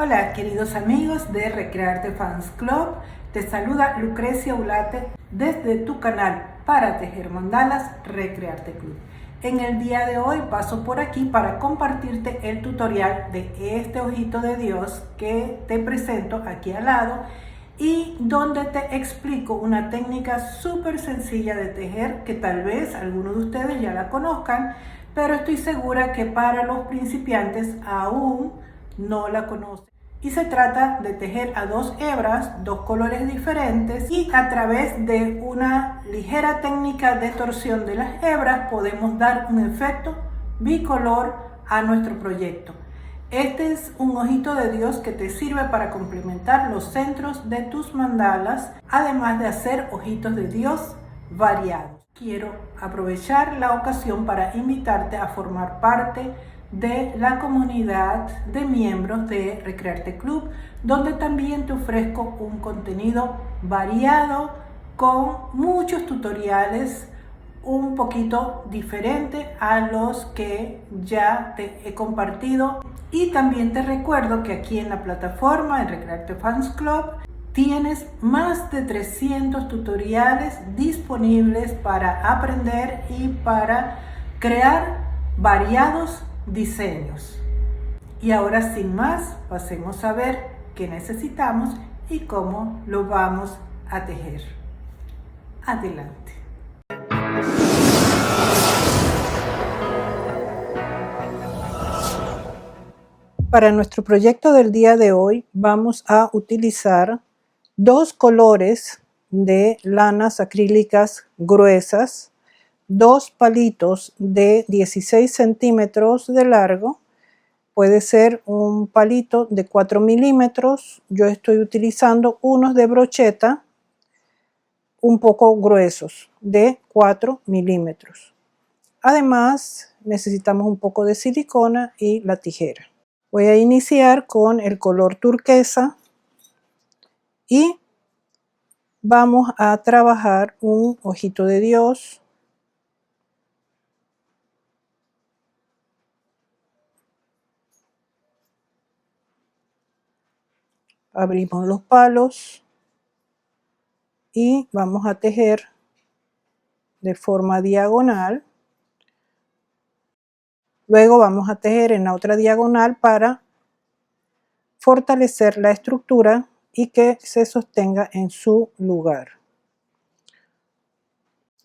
Hola queridos amigos de Recrearte Fans Club, te saluda Lucrecia Ulate desde tu canal para tejer mandalas Recrearte Club. En el día de hoy paso por aquí para compartirte el tutorial de este ojito de Dios que te presento aquí al lado y donde te explico una técnica súper sencilla de tejer que tal vez algunos de ustedes ya la conozcan, pero estoy segura que para los principiantes aún no la conocen. Y se trata de tejer a dos hebras, dos colores diferentes, y a través de una ligera técnica de torsión de las hebras podemos dar un efecto bicolor a nuestro proyecto. Este es un ojito de Dios que te sirve para complementar los centros de tus mandalas, además de hacer ojitos de Dios variados. Quiero aprovechar la ocasión para invitarte a formar parte de la comunidad de miembros de Recrearte Club, donde también te ofrezco un contenido variado con muchos tutoriales un poquito diferente a los que ya te he compartido. Y también te recuerdo que aquí en la plataforma en Recrearte Fans Club tienes más de 300 tutoriales disponibles para aprender y para crear variados diseños. Y ahora sin más, pasemos a ver qué necesitamos y cómo lo vamos a tejer. Adelante. Para nuestro proyecto del día de hoy vamos a utilizar dos colores de lanas acrílicas gruesas, dos palitos de 16 centímetros de largo, puede ser un palito de 4 milímetros, yo estoy utilizando unos de brocheta un poco gruesos de 4 milímetros. Además necesitamos un poco de silicona y la tijera. Voy a iniciar con el color turquesa y vamos a trabajar un ojito de Dios. Abrimos los palos y vamos a tejer de forma diagonal. Luego vamos a tejer en la otra diagonal para fortalecer la estructura y que se sostenga en su lugar.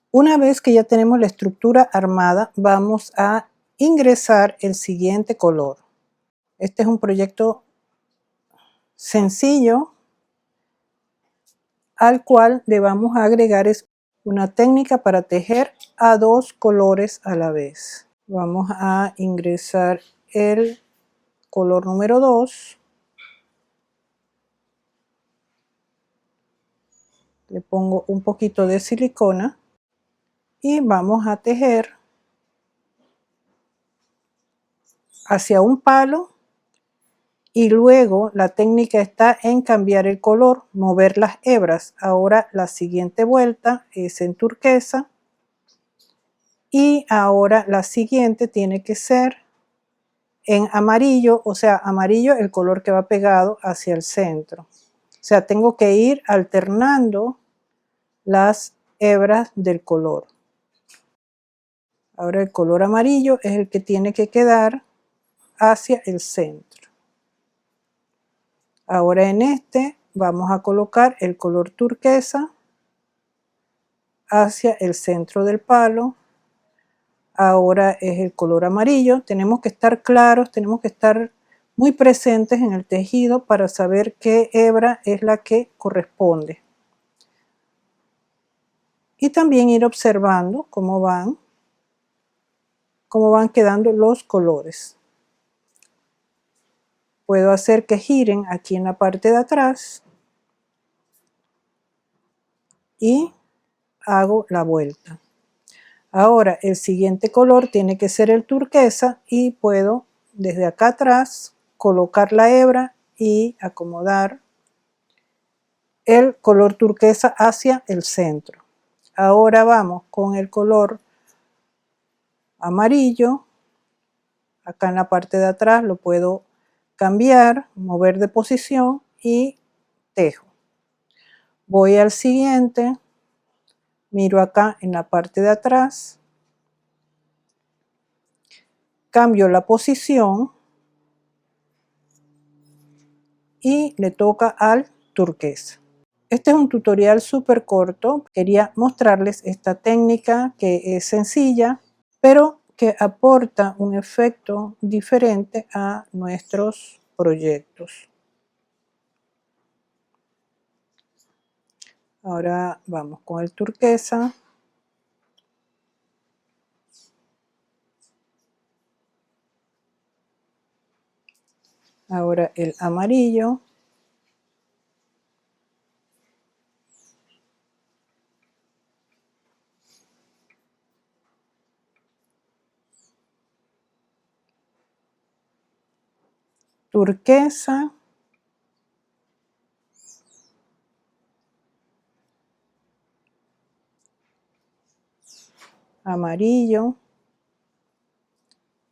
Una vez que ya tenemos la estructura armada, vamos a ingresar el siguiente color. Este es un proyecto sencillo al cual le vamos a agregar una técnica para tejer a dos colores a la vez. Vamos a ingresar el color número 2. Le pongo un poquito de silicona y vamos a tejer hacia un palo y luego la técnica está en cambiar el color, mover las hebras. Ahora la siguiente vuelta es en turquesa y ahora la siguiente tiene que ser en amarillo, o sea, amarillo el color que va pegado hacia el centro. O sea, tengo que ir alternando las hebras del color. Ahora el color amarillo es el que tiene que quedar hacia el centro. Ahora en este vamos a colocar el color turquesa hacia el centro del palo. Ahora es el color amarillo. Tenemos que estar claros, tenemos que estar muy presentes en el tejido para saber qué hebra es la que corresponde. Y también ir observando cómo van quedando los colores. Puedo hacer que giren aquí en la parte de atrás y hago la vuelta. Ahora el siguiente color tiene que ser el turquesa y puedo desde acá atrás colocar la hebra y acomodar el color turquesa hacia el centro. Ahora vamos con el color amarillo. Acá en la parte de atrás lo puedo cambiar, mover de posición y tejo. Voy al siguiente, miro acá en la parte de atrás, cambio la posición y le toca al turquesa. Este es un tutorial súper corto. Quería mostrarles esta técnica que es sencilla, pero que aporta un efecto diferente a nuestros proyectos. Ahora vamos con el turquesa. Ahora el amarillo. Turquesa. Amarillo.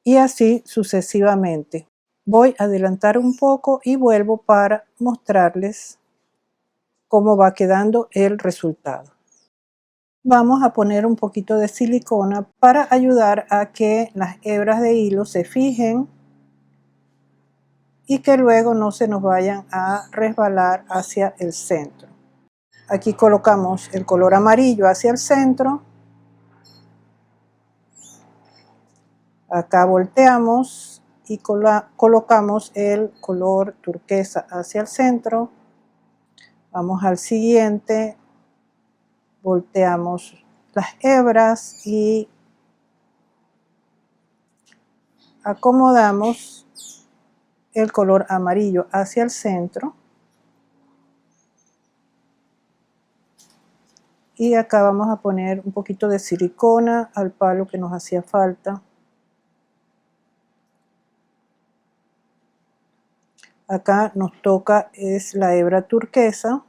Y así sucesivamente. Voy a adelantar un poco y vuelvo para mostrarles cómo va quedando el resultado. Vamos a poner un poquito de silicona para ayudar a que las hebras de hilo se fijen y que luego no se nos vayan a resbalar hacia el centro. Aquí colocamos el color amarillo hacia el centro. Acá volteamos y colocamos el color turquesa hacia el centro. Vamos al siguiente, volteamos las hebras y acomodamos el color amarillo hacia el centro. Y acá vamos a poner un poquito de silicona al palo que nos hacía falta. Acá nos toca es la hebra turquesa.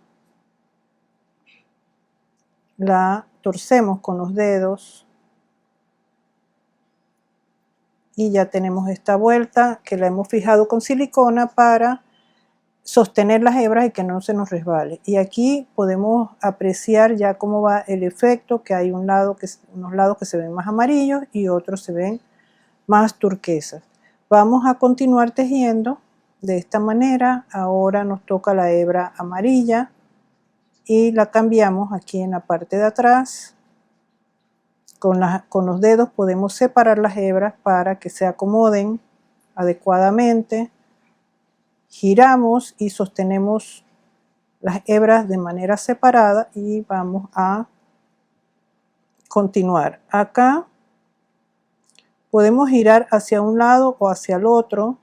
La torcemos con los dedos y ya tenemos esta vuelta que la hemos fijado con silicona para sostener las hebras y que no se nos resbale. Y aquí podemos apreciar ya cómo va el efecto, que hay unos lados que se ven más amarillos y otros se ven más turquesas. Vamos a continuar tejiendo de esta manera. Ahora nos toca la hebra amarilla y la cambiamos aquí en la parte de atrás. Con los dedos podemos separar las hebras para que se acomoden adecuadamente. Giramos y sostenemos las hebras de manera separada y vamos a continuar. Acá podemos girar hacia un lado o hacia el otro.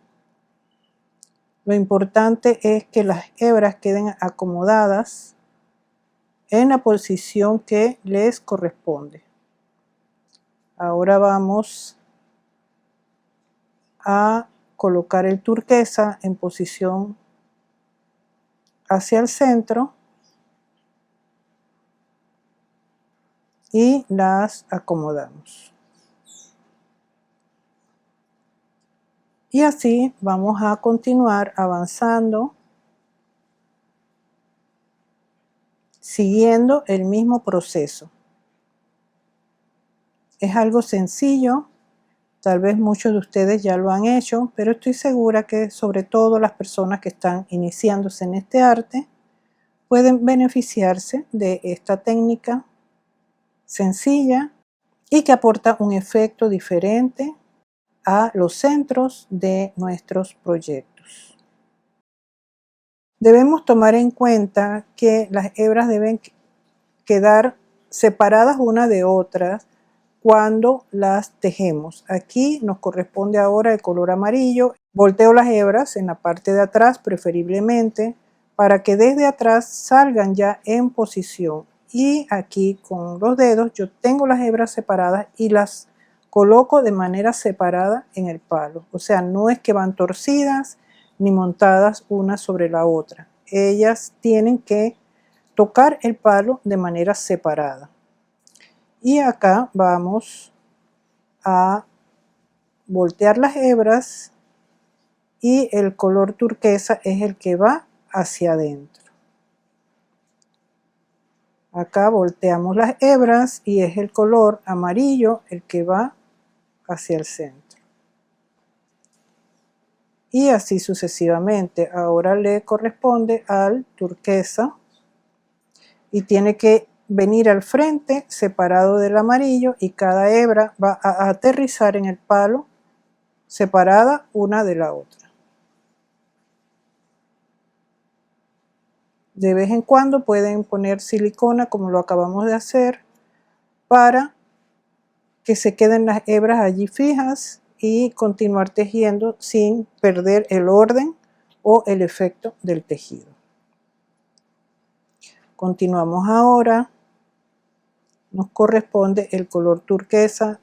Lo importante es que las hebras queden acomodadas en la posición que les corresponde. Ahora vamos a colocar el turquesa en posición hacia el centro y las acomodamos. Y así vamos a continuar avanzando siguiendo el mismo proceso. Es algo sencillo, tal vez muchos de ustedes ya lo han hecho, pero estoy segura que sobre todo las personas que están iniciándose en este arte pueden beneficiarse de esta técnica sencilla y que aporta un efecto diferente a los centros de nuestros proyectos. Debemos tomar en cuenta que las hebras deben quedar separadas una de otras cuando las tejemos. Aquí nos corresponde ahora el color amarillo. Volteo las hebras en la parte de atrás preferiblemente para que desde atrás salgan ya en posición. Y aquí con los dedos yo tengo las hebras separadas y las coloco de manera separada en el palo. O sea, no es que van torcidas ni montadas una sobre la otra. Ellas tienen que tocar el palo de manera separada. Y acá vamos a voltear las hebras y el color turquesa es el que va hacia adentro. Acá volteamos las hebras y es el color amarillo el que va hacia el centro. Y así sucesivamente. Ahora le corresponde al turquesa y tiene que venir al frente separado del amarillo y cada hebra va a aterrizar en el palo separada una de la otra. De vez en cuando pueden poner silicona como lo acabamos de hacer para que se queden las hebras allí fijas y continuar tejiendo sin perder el orden o el efecto del tejido. Continuamos ahora. Nos corresponde el color turquesa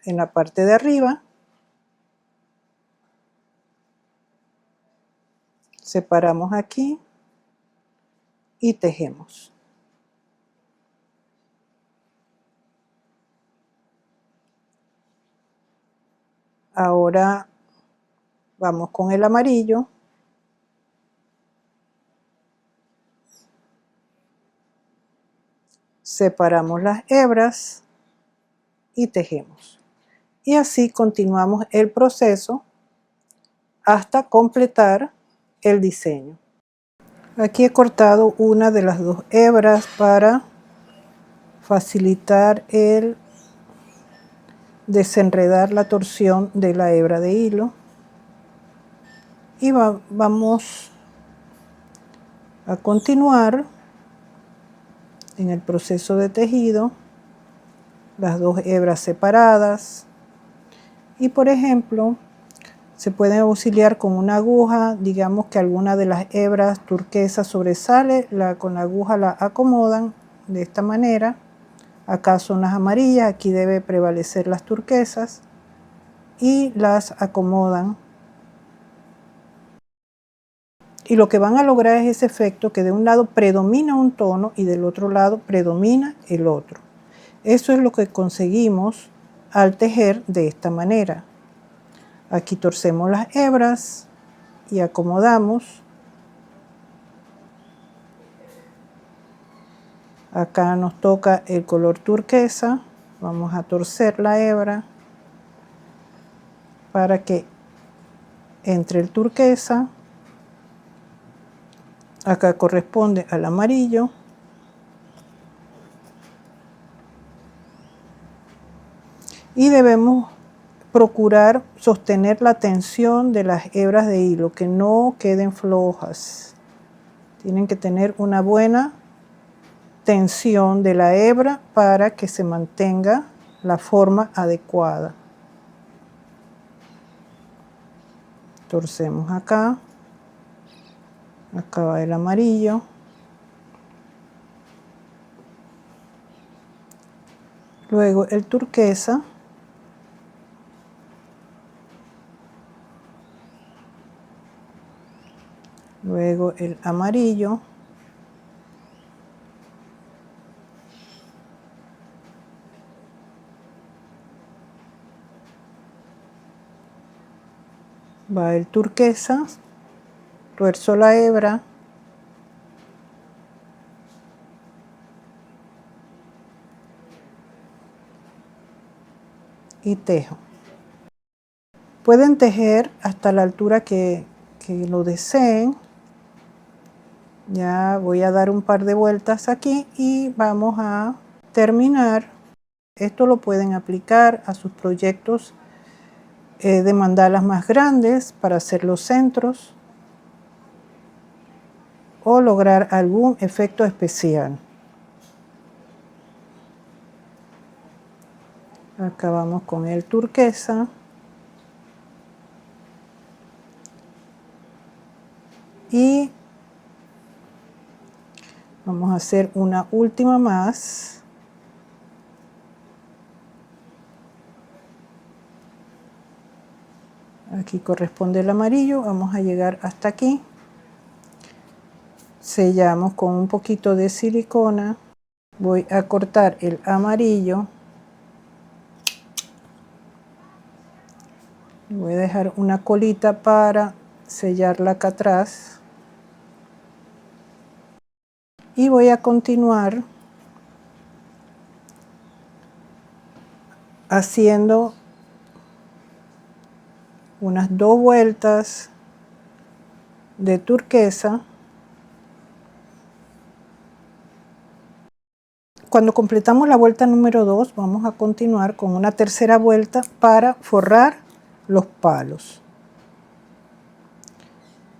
en la parte de arriba. Separamos aquí y tejemos. Ahora vamos con el amarillo. Separamos las hebras y tejemos. Y así continuamos el proceso hasta completar el diseño. Aquí he cortado una de las dos hebras para facilitar el desenredar la torsión de la hebra de hilo. Y vamos a continuar en el proceso de tejido, las dos hebras separadas. Y por ejemplo, se pueden auxiliar con una aguja, digamos que alguna de las hebras turquesas sobresale, con la aguja la acomodan de esta manera. Acá son las amarillas, aquí debe prevalecer las turquesas y las acomodan. Y lo que van a lograr es ese efecto que de un lado predomina un tono y del otro lado predomina el otro. Eso es lo que conseguimos al tejer de esta manera. Aquí torcemos las hebras y acomodamos. Acá nos toca el color turquesa. Vamos a torcer la hebra para que entre el turquesa. Acá corresponde al amarillo. Y debemos procurar sostener la tensión de las hebras de hilo, que no queden flojas. Tienen que tener una buena tensión de la hebra para que se mantenga la forma adecuada. Torcemos acá. Acá va el amarillo. Luego el turquesa. Luego el amarillo. Va el turquesa. Tuerzo la hebra. Y tejo. Pueden tejer hasta la altura que lo deseen. Ya voy a dar un par de vueltas aquí y vamos a terminar. Esto lo pueden aplicar a sus proyectos de mandalas más grandes para hacer los centros o lograr algún efecto especial. Acá vamos con el turquesa. Y vamos a hacer una última más. Aquí corresponde el amarillo. Vamos a llegar hasta aquí. Sellamos con un poquito de silicona. Voy a cortar el amarillo. Voy a dejar una colita para sellarla acá atrás. Y voy a continuar haciendo unas 2 vueltas de turquesa. Cuando completamos la vuelta número 2, vamos a continuar con una tercera vuelta para forrar los palos.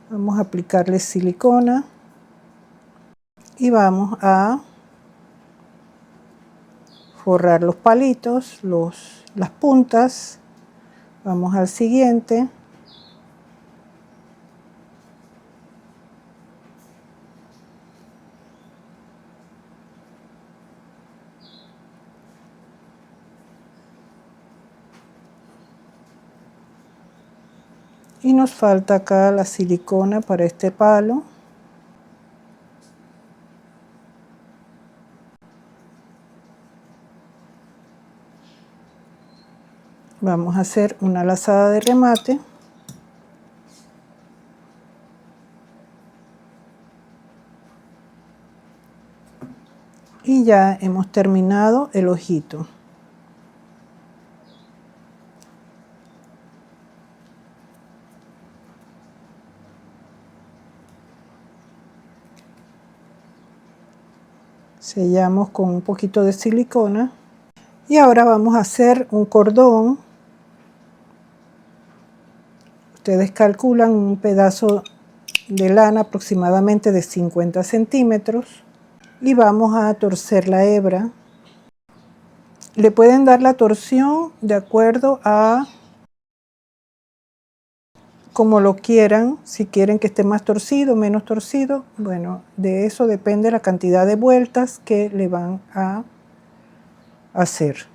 Vamos a aplicarle silicona y vamos a forrar los palitos, las puntas. Vamos al siguiente. Y nos falta acá la silicona para este palo. Vamos a hacer una lazada de remate. Y ya hemos terminado el ojito. Sellamos con un poquito de silicona. Y ahora vamos a hacer un cordón. Ustedes calculan un pedazo de lana aproximadamente de 50 centímetros. Y vamos a torcer la hebra. Le pueden dar la torsión de acuerdo a como lo quieran, si quieren que esté más torcido, menos torcido. Bueno, de eso depende la cantidad de vueltas que le van a hacer.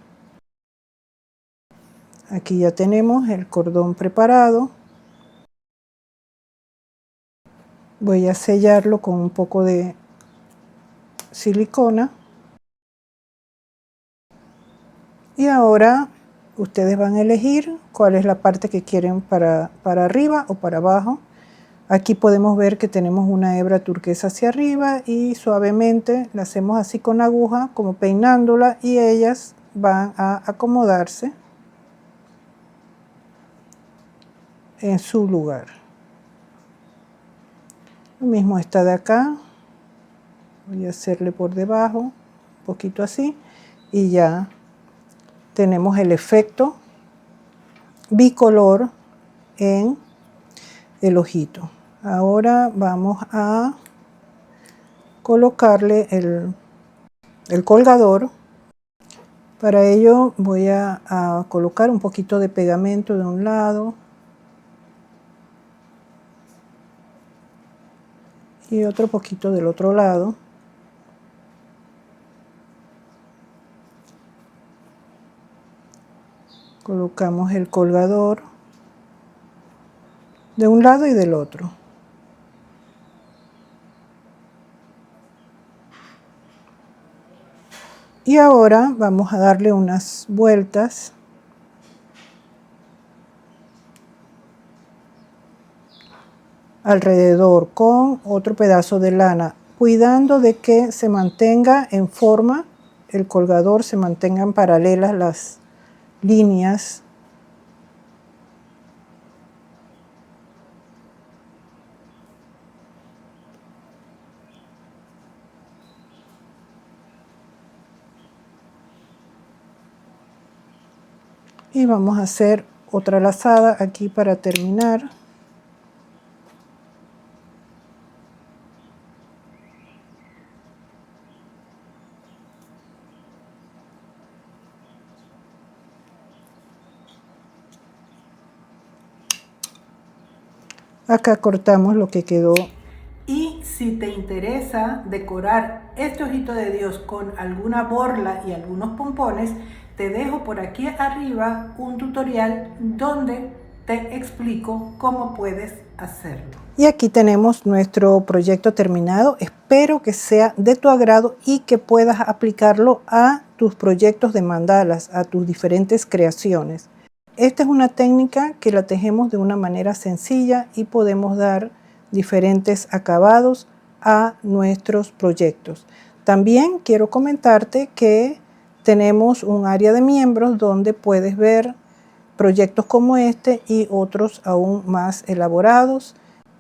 Aquí ya tenemos el cordón preparado. Voy a sellarlo con un poco de silicona. Y ahora ustedes van a elegir cuál es la parte que quieren para arriba o para abajo. Aquí podemos ver que tenemos una hebra turquesa hacia arriba y suavemente la hacemos así con aguja, como peinándola, y ellas van a acomodarse en su lugar. Lo mismo está de acá. Voy a hacerle por debajo, un poquito así, y ya tenemos el efecto bicolor en el ojito. Ahora vamos a colocarle el colgador. Para ello voy a colocar un poquito de pegamento de un lado y otro poquito del otro lado. Colocamos el colgador de un lado y del otro. Y ahora vamos a darle unas vueltas alrededor con otro pedazo de lana, cuidando de que se mantenga en forma, el colgador se mantengan paralelas las líneas. Y vamos a hacer otra lazada aquí para terminar. Acá cortamos lo que quedó. Y si te interesa decorar este ojito de Dios con alguna borla y algunos pompones, te dejo por aquí arriba un tutorial donde te explico cómo puedes hacerlo. Y aquí tenemos nuestro proyecto terminado. Espero que sea de tu agrado y que puedas aplicarlo a tus proyectos de mandalas, a tus diferentes creaciones. Esta es una técnica que la tejemos de una manera sencilla y podemos dar diferentes acabados a nuestros proyectos. También quiero comentarte que tenemos un área de miembros donde puedes ver proyectos como este y otros aún más elaborados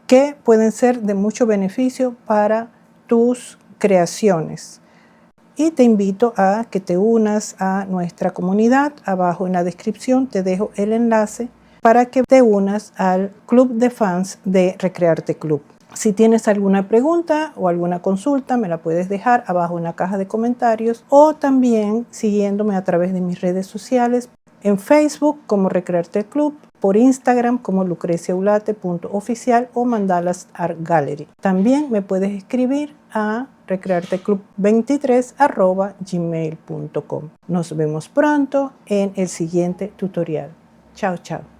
que pueden ser de mucho beneficio para tus creaciones. Y te invito a que te unas a nuestra comunidad. Abajo en la descripción te dejo el enlace para que te unas al club de fans de Recrearte Club. Si tienes alguna pregunta o alguna consulta, me la puedes dejar abajo en la caja de comentarios o también siguiéndome a través de mis redes sociales, en Facebook como Recrearte Club, por Instagram como lucreciaulate.oficial o Mandalas Art Gallery. También me puedes escribir a recrearteclub23@gmail.com. Nos vemos pronto en el siguiente tutorial. Chao, chao.